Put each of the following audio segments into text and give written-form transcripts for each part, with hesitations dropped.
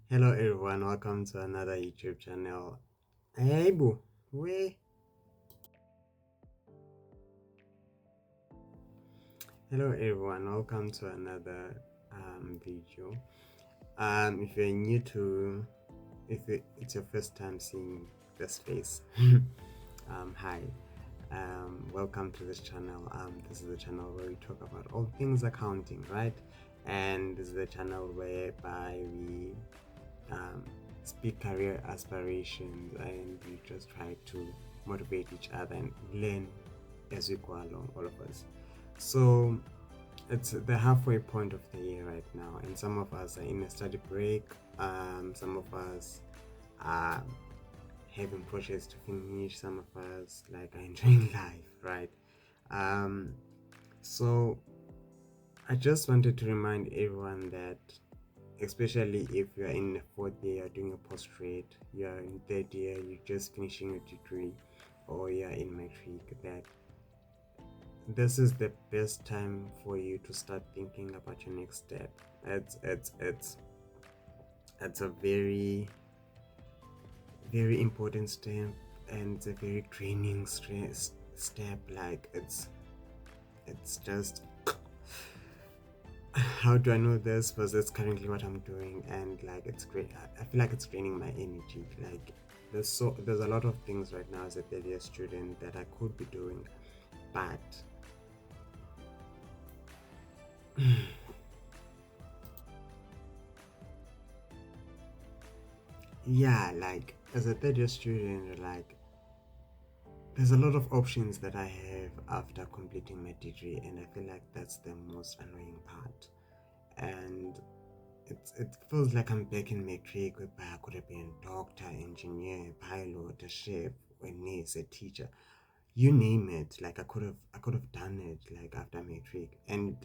Hello everyone, welcome to another YouTube channel. Hey boo, we. Hello everyone, welcome to another video. If you're new to, it's your first time seeing this face, hi. Welcome to this channel. This is the channel where we talk about all things accounting, right? And this is the channel whereby we um, speak career aspirations and we just try to motivate each other and learn as we go along, all of us. So it's the halfway point of the year right now, and some of us are in a study break. Some of us are having projects to finish. Some of us are enjoying life, right? Um, so I just wanted to remind everyone that, especially if you're in the fourth year, you're doing a postgrad, you're in third year, you're just finishing your degree, or you're in matric, that this is the best time for you to start thinking about your next step. It's a very important step, and it's a very draining step. It's just how do I know this? Because it's currently what I'm doing, and it's great. I feel like it's draining my energy. There's a lot of things right now as a third year student that I could be doing, but yeah, as a third year student, there's a lot of options that I have after completing my degree, and I feel like that's the most annoying part. And it feels like I'm back in matric, whereby I could have been a doctor, engineer, pilot, a chef, a nurse, a teacher, you name it. I could have done it after matric, and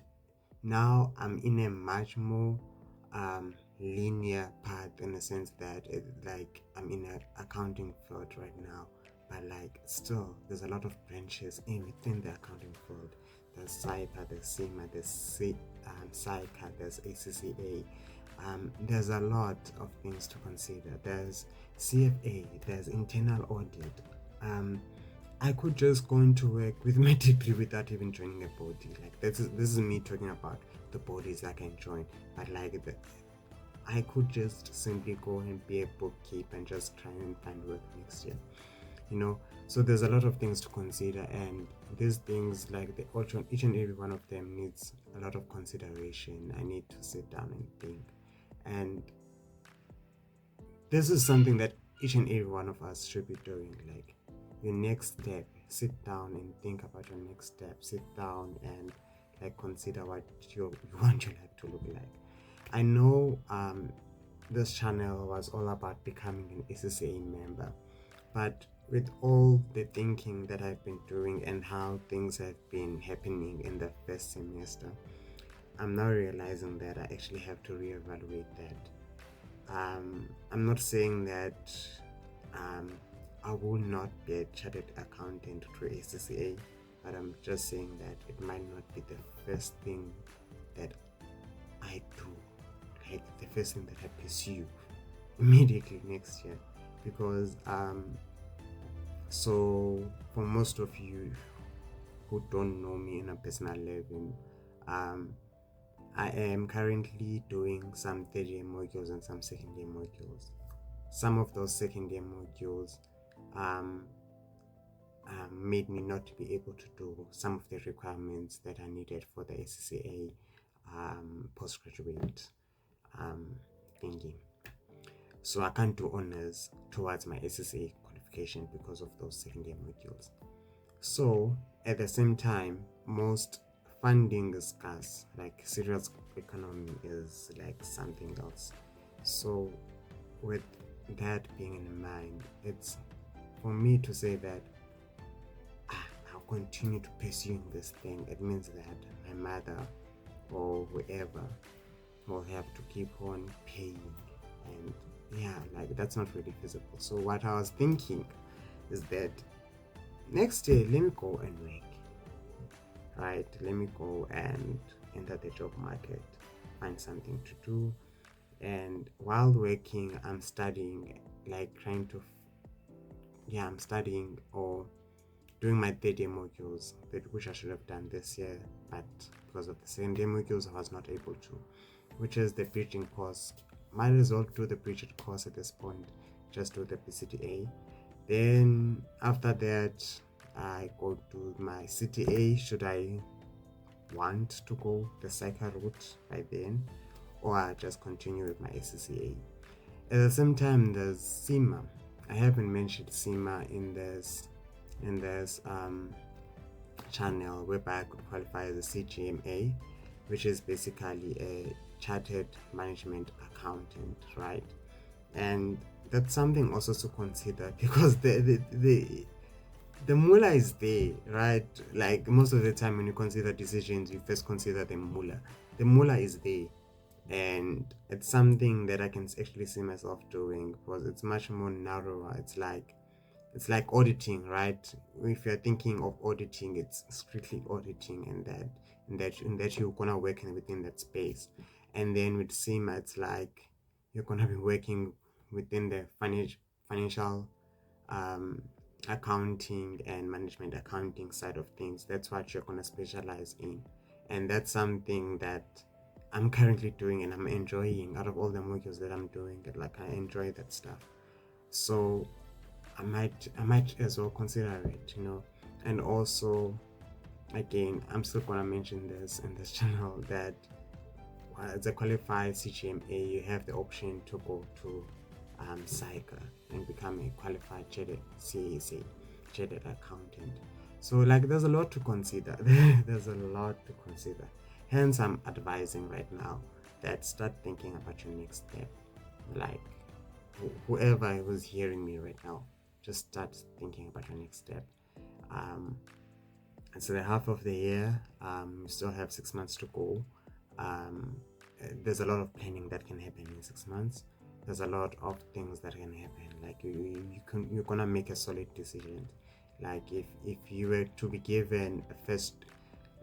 now I'm in a much more linear path, in the sense that I'm in an accounting field right now, but still there's a lot of branches in within the accounting field. There's cyber, there's SEMA, there's psycha, there's ACCA. There's a lot of things to consider. There's CFA, there's internal audit. I could just go into work with my degree without even joining a body. This is me talking about the bodies I can join, but I could just simply go and be a bookkeeper and just try and find work next year. You know, so there's a lot of things to consider, and these things, each and every one of them needs a lot of consideration. I need to sit down and think, and this is something that each and every one of us should be doing. Your next step, sit down and think about your next step. Sit down and consider what you want your life to look like. I know this channel was all about becoming an SSA member, but with all the thinking that I've been doing and how things have been happening in the first semester, I'm now realizing that I actually have to reevaluate that. I'm not saying that um, I will not be a chartered accountant through ACCA, but I'm just saying that it might not be the first thing that I do, the first thing that I pursue immediately next year, because so for most of you who don't know me in a personal level, um, I am currently doing some third year modules and some second year modules. Some of those second year modules um, made me not to be able to do some of the requirements that are needed for the SCCA postgraduate um, thingy. So I can't do honors towards my SSA qualification because of those second year modules. So at the same time, most funding is scarce. Serious economy is something else. So with that being in mind, it's for me to say that I'll continue to pursue this thing. It means that my mother or whoever will have to keep on paying, and yeah, that's not really feasible. So what I was thinking is that next year, let me go and work, right? Let me go and enter the job market, find something to do, And while working, I'm studying, like trying to, yeah, I'm studying or doing my third year modules, which I should have done this year, but because of the second year modules, I was not able to, which is the preaching course. Might as well do the preaching course at this point, just do the PCTA. Then after that, I go to my CTA. Should I want to go the cycle route by then, or I just continue with my ACCA? At the same time, there's SEMA. I haven't mentioned SEMA in this channel, whereby I could qualify as a CGMA, which is basically a chartered management accountant, right? And that's something also to consider because the mullah is there, right? Like most of the time when you consider decisions, you first consider the mullah. The mullah is there, and it's something that I can actually see myself doing because it's much more narrower. It's like auditing, right? If you're thinking of auditing, it's strictly auditing, and that you're gonna work within that space. And then with SEMA, it's like you're gonna be working within the financial um, accounting and management accounting side of things. That's what you're gonna specialize in, and that's something that I'm currently doing and I'm enjoying. Out of all the modules that I'm doing, like I enjoy that stuff. So I might as well consider it. And also, again, I'm still gonna mention this in this channel that as a qualified CGMA, you have the option to go to SAICA and become a qualified chartered CAC, chartered accountant. So like there's a lot to consider. There's a lot to consider. Hence, I'm advising right now that start thinking about your next step. Like whoever who's hearing me right now, just start thinking about your next step. Um, it's the half of the year. You still have 6 months to go. Um, there's a lot of planning that can happen in 6 months. There's a lot of things that can happen. Like you're gonna make a solid decision. Like if you were to be given a first,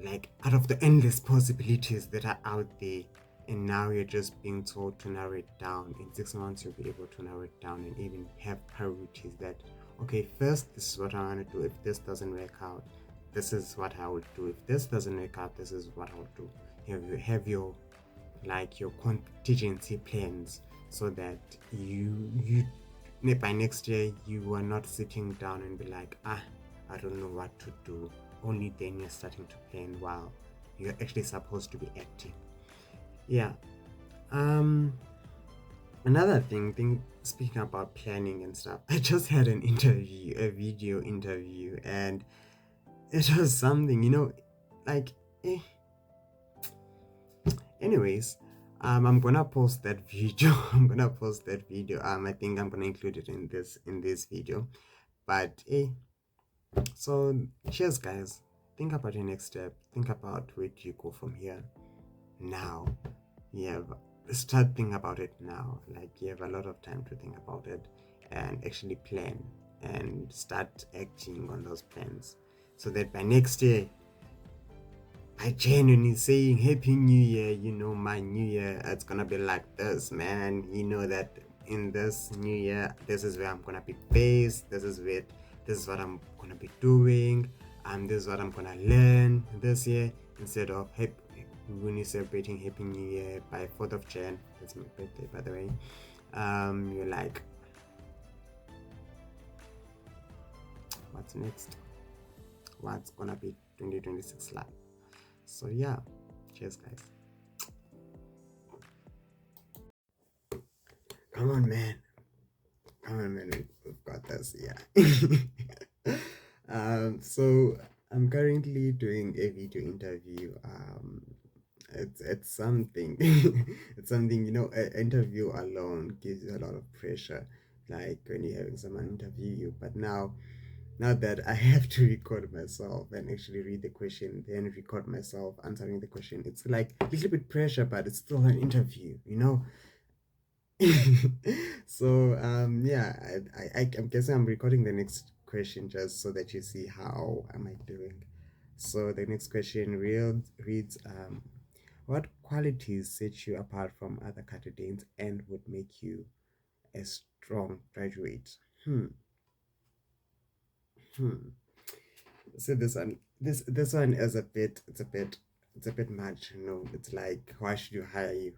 like out of the endless possibilities that are out there, and now you're just being told to narrow it down. In 6 months, you'll be able to narrow it down and even have priorities that, okay, first, this is what I want to do. If this doesn't work out, this is what I will do. If this doesn't work out, this is what I'll do. You have your contingency plans so that you by next year you are not sitting down and be like, I don't know what to do. Only then you're starting to plan while you're actually supposed to be acting. Yeah. um Another thing, speaking about planning and stuff, I just had an interview, a video interview, and it was something, like, eh. Anyways, I'm gonna post that video. I'm gonna post that video. I think I'm gonna include it in this video. But so cheers, guys. Think about your next step. Think about where do you go from here. Now, yeah, start thinking about it now. Like you have a lot of time to think about it and actually plan and start acting on those plans, so that by next year, I genuinely saying Happy New Year, my New Year, it's gonna be like this, man. You know that in this New Year, this is where I'm gonna be based, this is what I'm gonna be doing, this is what I'm gonna learn this year, instead of when you're celebrating Happy New Year by 4th of Jan, that's my birthday by the way, you're like, what's next? What's gonna be 2026 like? So yeah, cheers guys. Come on, man. Come on, man. We've got this. Yeah. So I'm currently doing a video interview. It's something. It's something. An interview alone gives you a lot of pressure. Like when you're having someone interview you. But now that I have to record myself and actually read the question, then record myself answering the question, it's like a little bit pressure, but it's still an interview. So yeah, I'm guessing I'm recording the next question just so that you see how am I doing. So the next question reads, What qualities set you apart from other candidates and would make you a strong graduate? Hmm. Hmm. So this one is a bit. It's a bit much. It's like, why should you hire you?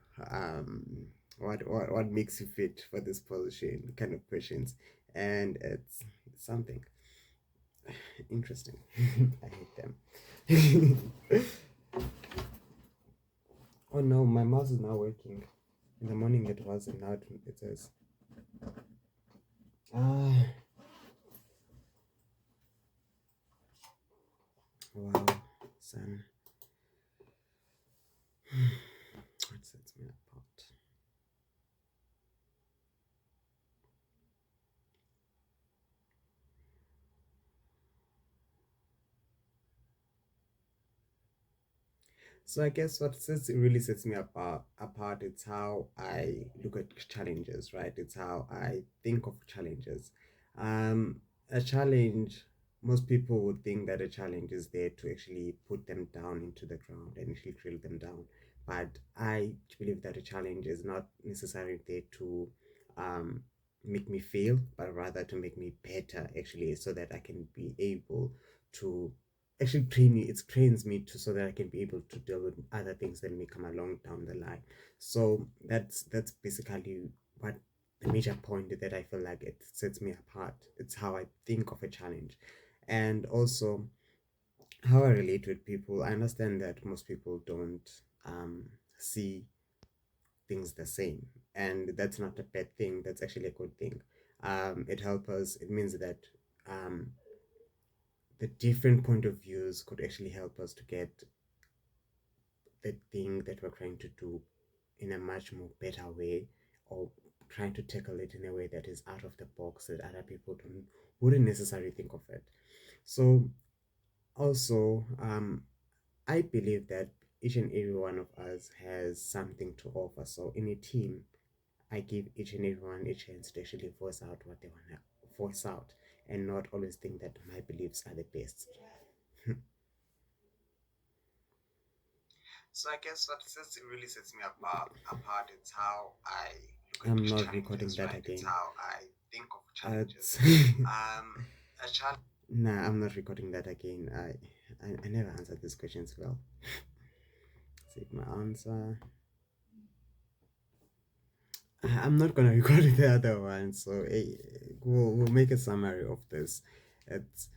What makes you fit for this position? Kind of questions, and it's something interesting. I hate them. Oh no, my mouse is now working. In the morning it wasn't. Now it says. Ah, wow, son. What sets me apart? So I guess what really sets me apart, it's how I look at challenges, right? It's how I think of challenges. A challenge, most people would think that a challenge is there to actually put them down into the ground and actually drill them down. But I believe that a challenge is not necessarily there to um, make me fail, but rather to make me better, actually, so that I can be able to actually train me. It trains me to so that I can be able to deal with other things that may come along down the line. So that's basically what the major point that I feel like it sets me apart. It's how I think of a challenge, and also how I relate with people. I understand that most people don't see things the same, and that's not a bad thing. That's actually a good thing. It helps us. It means that um, the different point of views could actually help us to get the thing that we're trying to do in a much more better way, or trying to tackle it in a way that is out of the box that other people don't wouldn't necessarily think of it. So also, I believe that each and every one of us has something to offer. So in a team, I give each and everyone a chance to actually voice out what they want to voice out, and not always think that my beliefs are the best. So I guess what really sets me apart is how I look at I'm not recording challenges, that right? It's again. How I think of challenges. A challenge. Nah, I'm not recording that again. I never answered these questions well. Save my answer. I'm not gonna record the other one, so we'll make a summary of this. It's